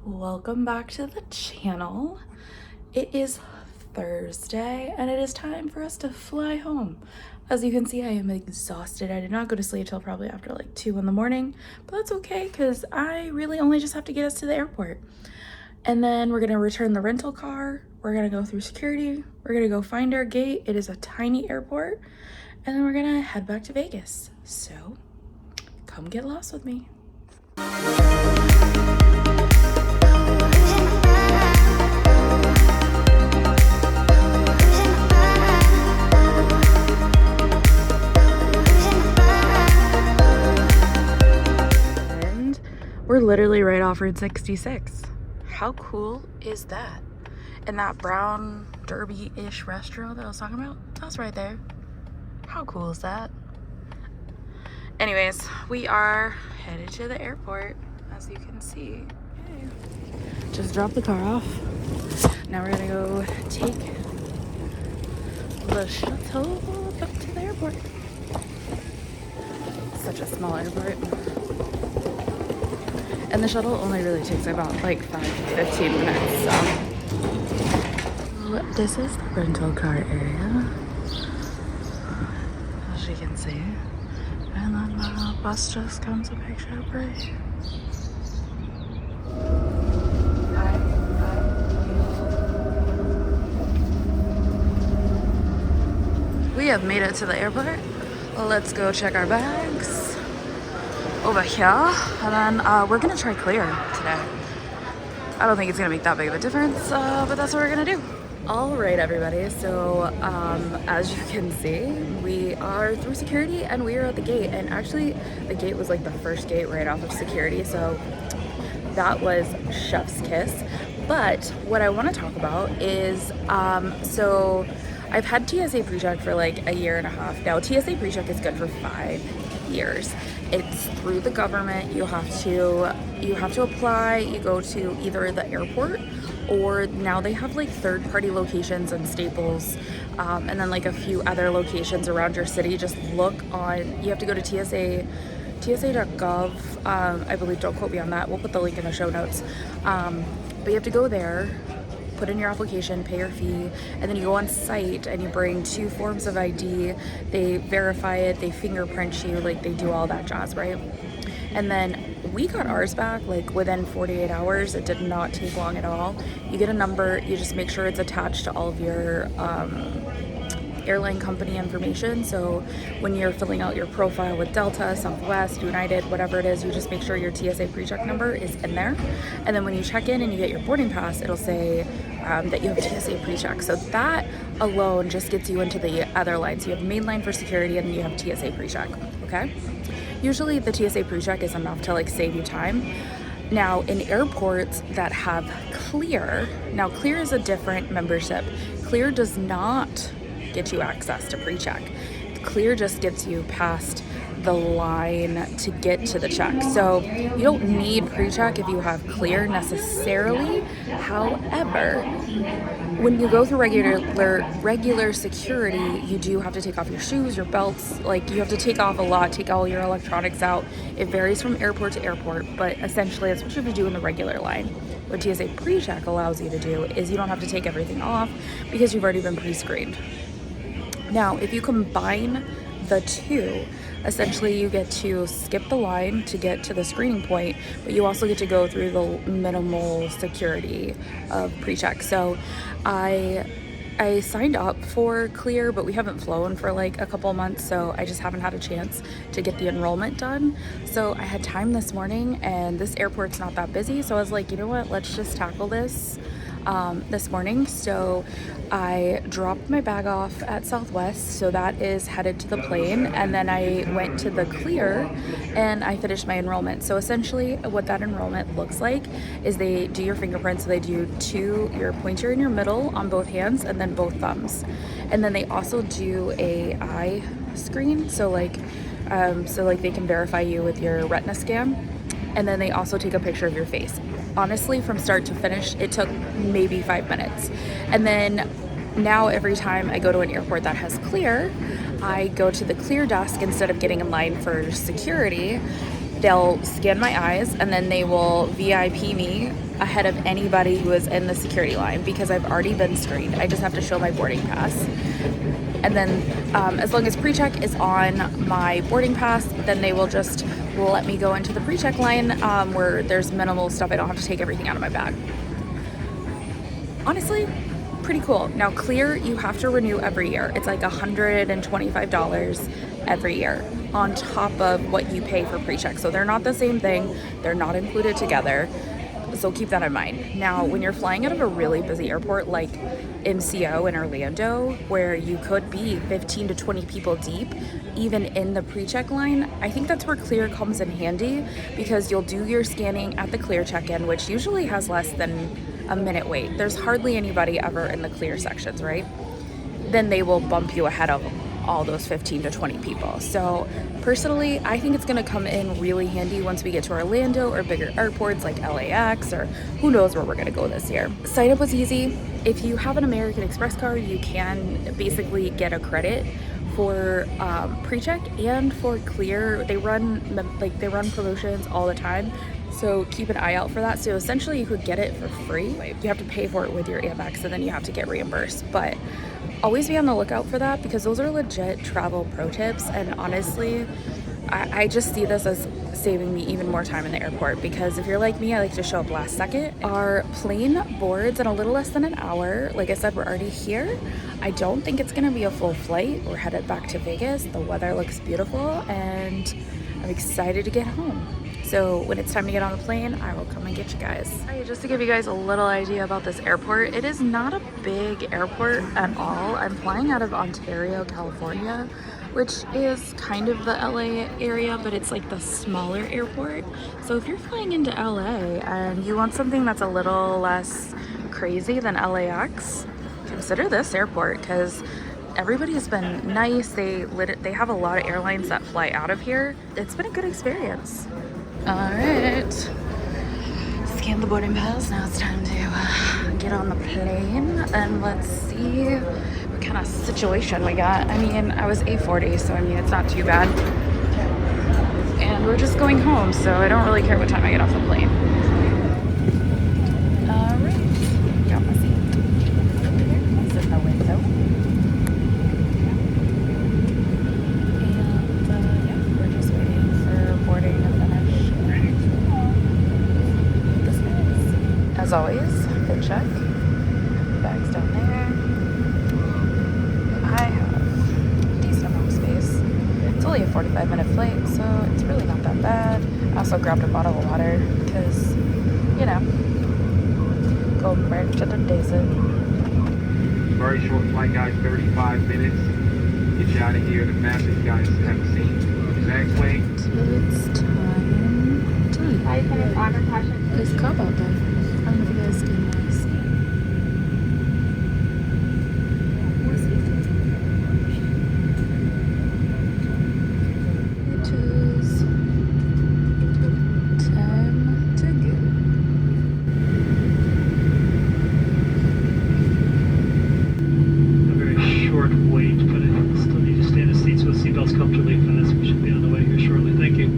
Welcome back to the channel. It is Thursday and it is time for us to fly home. As you can see, I am exhausted. I did not go to sleep till probably after like 2 in the morning, but that's okay because I really only just have to get us to the airport. And then we're gonna return the rental car. We're gonna go through security. We're gonna go find our gate. It is a tiny airport. And then we're gonna head back to Vegas. So come get lost with me. We're literally right off Route 66. How cool is that? And that brown derby-ish restaurant that I was talking about, that's right there. How cool is that? Anyways, we are headed to the airport, as you can see. Hey. Just dropped the car off. Now we're gonna go take the shuttle up to the airport. Such a small airport. And the shuttle only really takes about like 5 to 15 minutes, so. This is the rental car area, as you can see. And then the bus just comes to pick you up right. We have made it to the airport. Let's go check our bags over here, and then we're gonna try Clear today. I don't think it's gonna make that big of a difference, but that's what we're gonna do. All right, everybody, so as you can see, we are through security and we are at the gate, and actually the gate was like the first gate right off of security, so that was chef's kiss. But what I want to talk about is so I've had TSA Precheck for like a year and a half now. TSA Precheck is good for 5 years. It's through the government. You have to apply. You go to either the airport, or now they have like third-party locations in Staples, and then like a few other locations around your city. Just look on, you have to go to TSA.gov, I believe, don't quote me on that. We'll put the link in the show notes. But you have to go there, put in your application, pay your fee, and then you go on site and you bring 2 forms of ID. They verify it, they fingerprint you, like they do all that jazz, right? And then we got ours back like within 48 hours. It did not take long at all. You get a number, you just make sure it's attached to all of your airline company information. So when you're filling out your profile with Delta, Southwest, United, whatever it is, you just make sure your TSA Precheck number is in there. And then when you check in and you get your boarding pass, it'll say that you have TSA Precheck. So that alone just gets you into the other lines. You have main line for security, and then you have TSA Precheck, okay? Usually the TSA Precheck is enough to like save you time. Now in airports that have Clear, now Clear is a different membership. Clear does not get you access to Precheck. Clear just gets you past the line to get to the check. So you don't need Precheck if you have Clear necessarily. However, when you go through regular security, you do have to take off your shoes, your belts, like you have to take off a lot, take all your electronics out. It varies from airport to airport, but essentially that's what you have to do in the regular line. What TSA Precheck allows you to do is you don't have to take everything off because you've already been pre-screened. Now, if you combine the two, essentially you get to skip the line to get to the screening point, but you also get to go through the minimal security of Precheck. So I signed up for Clear, but we haven't flown for like a couple months, so I just haven't had a chance to get the enrollment done. So I had time this morning, and this airport's not that busy, so I was like, you know what, let's just tackle this this morning. So I dropped my bag off at Southwest, so that is headed to the plane, and then I went to the Clear and I finished my enrollment. So essentially what that enrollment looks like is they do your fingerprints. So they do your pointer and your middle on both hands, and then both thumbs, and then they also do a eye screen, so like they can verify you with your retina scan, and then they also take a picture of your face. Honestly, from start to finish, it took maybe 5 minutes. And then now every time I go to an airport that has Clear, I go to the Clear desk instead of getting in line for security, they'll scan my eyes, and then they will VIP me ahead of anybody who is in the security line because I've already been screened. I just have to show my boarding pass. And then as long as pre-check is on my boarding pass, then they will just let me go into the pre-check line where there's minimal stuff. I don't have to take everything out of my bag. Honestly, pretty cool. Now Clear, you have to renew every year. It's like $125 every year on top of what you pay for pre-check. So they're not the same thing. They're not included together. So keep that in mind. Now, when you're flying out of a really busy airport like MCO in Orlando, where you could be 15 to 20 people deep, even in the pre-check line, I think that's where Clear comes in handy because you'll do your scanning at the Clear check-in, which usually has less than a minute wait. There's hardly anybody ever in the Clear sections, right? Then they will bump you ahead of all those 15 to 20 people. So personally, I think it's going to come in really handy once we get to Orlando or bigger airports like LAX, or who knows where we're going to go this year. Sign up was easy. If you have an American Express card, you can basically get a credit for pre-check and for Clear. They run promotions all the time. So keep an eye out for that. So essentially you could get it for free. You have to pay for it with your Amex and then you have to get reimbursed. But always be on the lookout for that because those are legit travel pro tips. And honestly, I just see this as saving me even more time in the airport because if you're like me, I like to show up last second. Our plane boards in a little less than an hour. Like I said, we're already here. I don't think it's gonna be a full flight. We're headed back to Vegas. The weather looks beautiful and I'm excited to get home. So when it's time to get on the plane, I will come and get you guys. Right, just to give you guys a little idea about this airport, it is not a big airport at all. I'm flying out of Ontario, California, which is kind of the LA area, but it's like the smaller airport. So if you're flying into LA and you want something that's a little less crazy than LAX, consider this airport because everybody has been nice. They have a lot of airlines that fly out of here. It's been a good experience. All right, scan the boarding pass. Now it's time to get on the plane and let's see what kind of situation we got. I mean, I was A40, so I mean, it's not too bad. And we're just going home, so I don't really care what time I get off the plane. All right, got my seat. Nice in the window. And yeah, we're just waiting for boarding to finish. As always, fit check. Bags down there. I have decent amount of space. It's only a 45-minute flight, so it's really not that bad. I also grabbed a bottle of water because, you know, going back to the desert. Very short flight, guys, 35 minutes. Get you out of here. The fastest you guys have seen. Next way. It's time to leave. 5 minutes on caution. There's a cop out there. I don't know if you guys can see. It is time to go. A very short wait, but it still need to stay in the seats with seatbelts comfortably fast. We should be on the way here shortly. Thank you.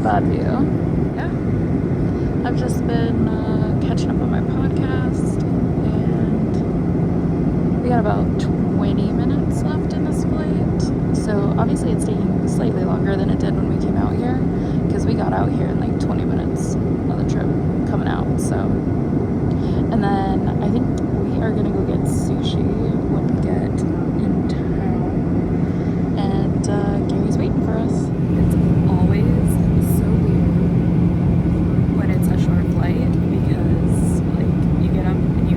Bad view. Yeah. I've just been catching up on my podcast and we got about 20 minutes left in this flight. So obviously it's taking slightly longer than it did when we came out here because we got out here in like 20 minutes of the trip coming out. So, and then I think we are gonna go get sushi when we get in town. And Gary's waiting for us. It's always so weird when it's a short flight because like you get up and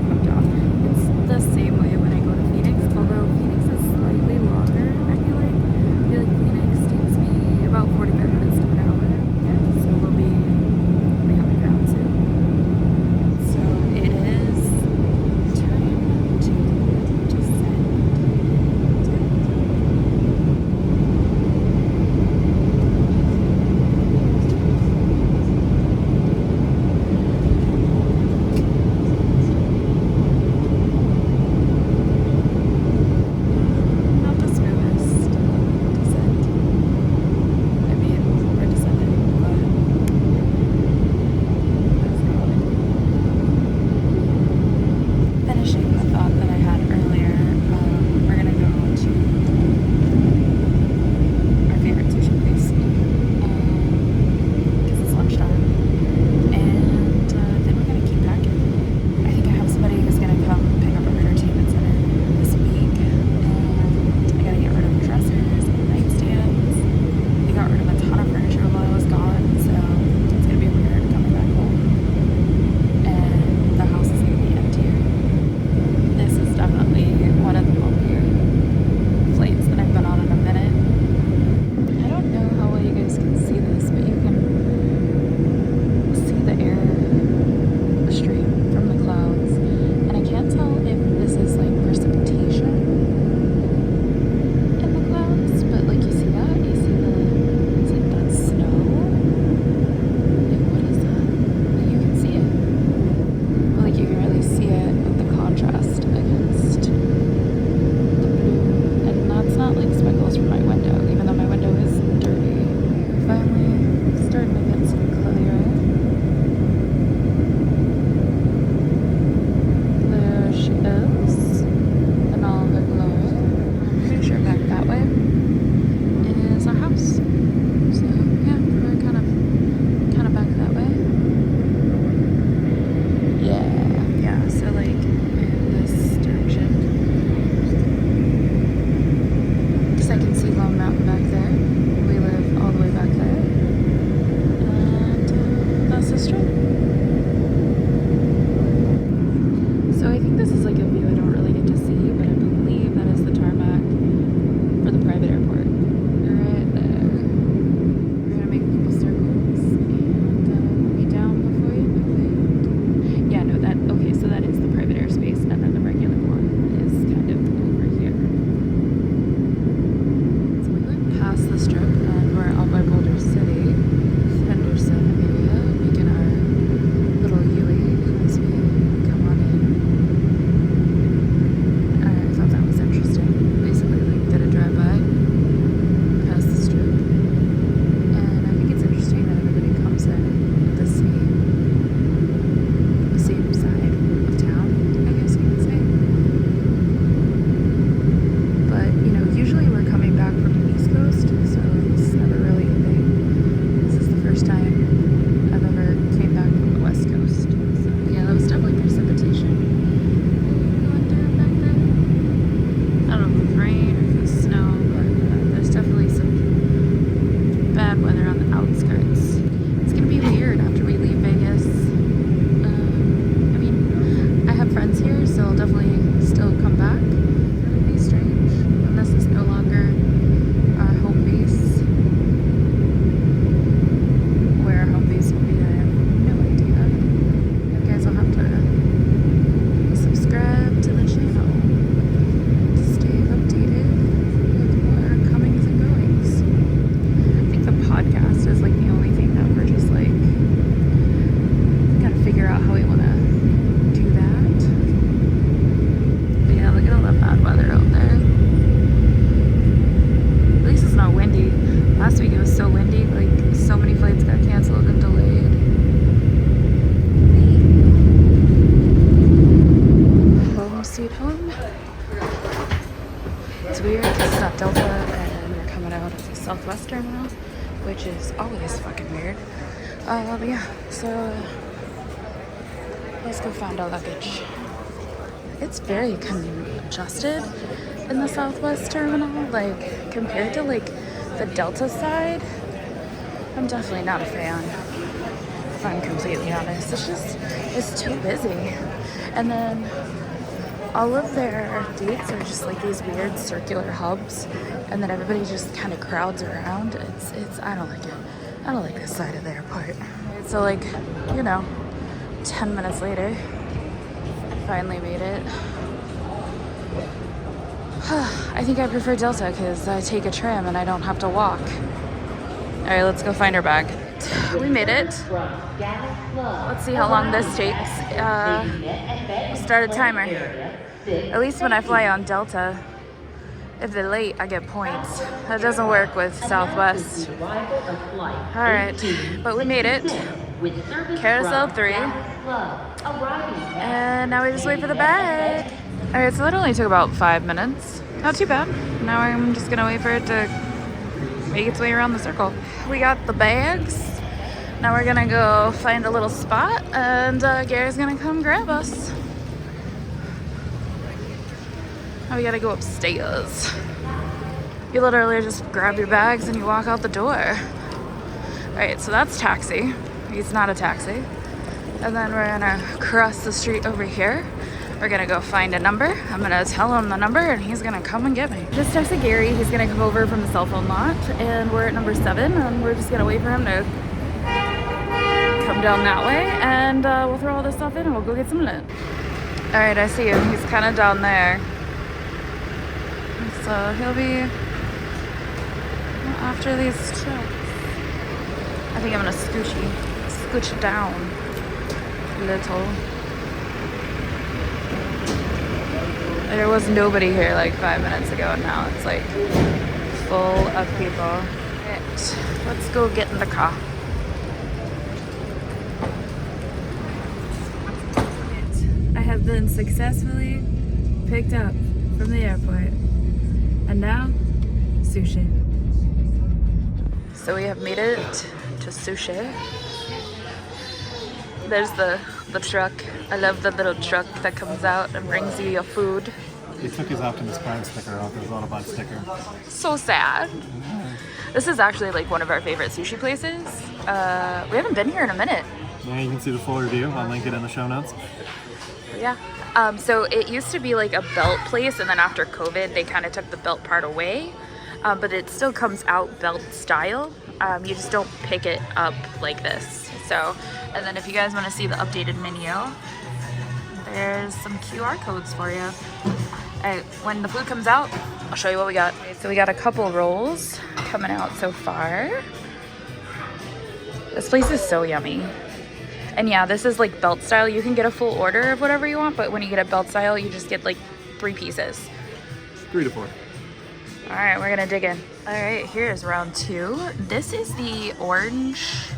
It's weird because it's not Delta and we're coming out of the Southwest terminal, which is always fucking weird. But yeah, so let's go find our luggage. It's very congested in the Southwest terminal, like compared to like the Delta side. I'm definitely not a fan, if I'm completely honest. It's too busy. And then all of their gates are just like these weird circular hubs, and then everybody just kind of crowds around. I don't like it. I don't like this side of the airport. So like, you know, 10 minutes later, finally made it. I think I prefer Delta because I take a tram and I don't have to walk. All right, let's go find our bag. We made it. Let's see how long this takes. Start a timer. At least when I fly on Delta, if they're late, I get points. That doesn't work with Southwest. All right, but we made it. Carousel 3. And now we just wait for the bag. All right, so that only took about 5 minutes. Not too bad. Now I'm just gonna wait for it to make its way around the circle. We got the bags. Now we're gonna go find a little spot and Gary's gonna come grab us. Now we gotta go upstairs. You literally just grab your bags and you walk out the door. All right, so that's taxi. It's not a taxi. And then we're gonna cross the street over here. We're gonna go find a number. I'm gonna tell him the number and he's gonna come and get me. Just texted Gary, he's gonna come over from the cell phone lot and we're at number 7 and we're just gonna wait for him to come down that way and we'll throw all this stuff in and we'll go get some lunch. All right, I see him. He's kind of down there. So he'll be after these trucks. I think I'm gonna scooch down a little. There was nobody here like 5 minutes ago and now it's like full of people. Right, let's go get in the car. I have been successfully picked up from the airport and now sushi. So we have made it to sushi. There's the truck. I love the little truck that comes out and brings you your food. He took his Optimus Prime sticker off, his Autobot sticker. So sad. This is actually like one of our favorite sushi places. We haven't been here in a minute. Yeah, you can see the full review. I'll link it in the show notes. Yeah. So it used to be like a belt place, and then after COVID, they kind of took the belt part away. But it still comes out belt style. You just don't pick it up like this. So, and then if you guys want to see the updated menu, there's some QR codes for you. When the food comes out, I'll show you what we got. So we got a couple rolls coming out so far. This place is so yummy. And yeah, this is like belt style. You can get a full order of whatever you want, but when you get a belt style, you just get like 3 pieces. 3 to 4. All right, we're gonna dig in. All right, here's round 2. This is the orange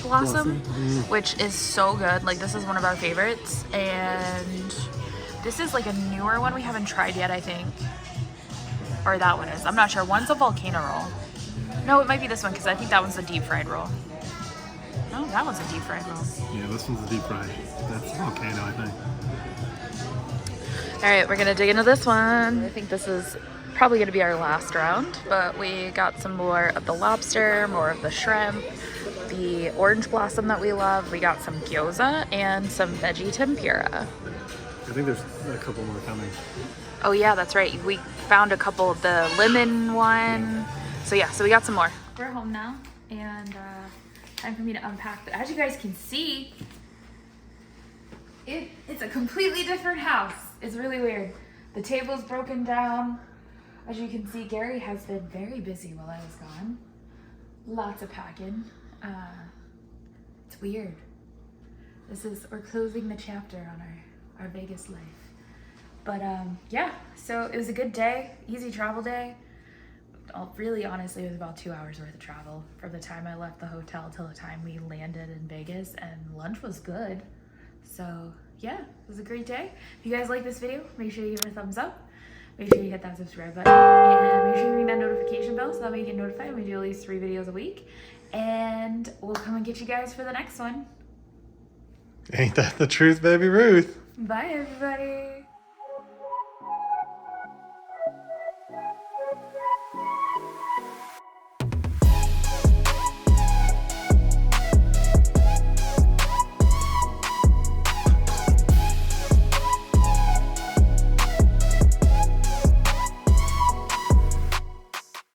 blossom, which is so good. Like, this is one of our favorites, and this is like a newer one we haven't tried yet, I think. Or that one is. I'm not sure. One's a volcano roll. No, it might be this one because I think that one's the deep fried roll. No, that one's a deep fried roll. Yeah, this one's a deep fried. That's volcano, I think. All right, we're gonna dig into this one. I think this is probably gonna be our last round, but we got some more of the lobster, more of the shrimp, the orange blossom that we love. We got some gyoza and some veggie tempura. I think there's a couple more coming. Oh yeah, that's right. We found a couple of the lemon one. So yeah, so we got some more. We're home now, and time for me to unpack. But as you guys can see, it's a completely different house. It's really weird. The table's broken down. As you can see, Gary has been very busy while I was gone. Lots of packing. It's weird. We're closing the chapter on our Vegas life. But yeah, so it was a good day, easy travel day. Really, honestly, it was about 2 hours worth of travel from the time I left the hotel till the time we landed in Vegas, and lunch was good. So yeah, it was a great day. If you guys like this video, make sure you give it a thumbs up. make sure you hit that subscribe button and make sure you ring that notification bell so that way you get notified when we do at least 3 videos a week. And we'll come and get you guys for the next one. Ain't that the truth, baby Ruth? Bye, everybody.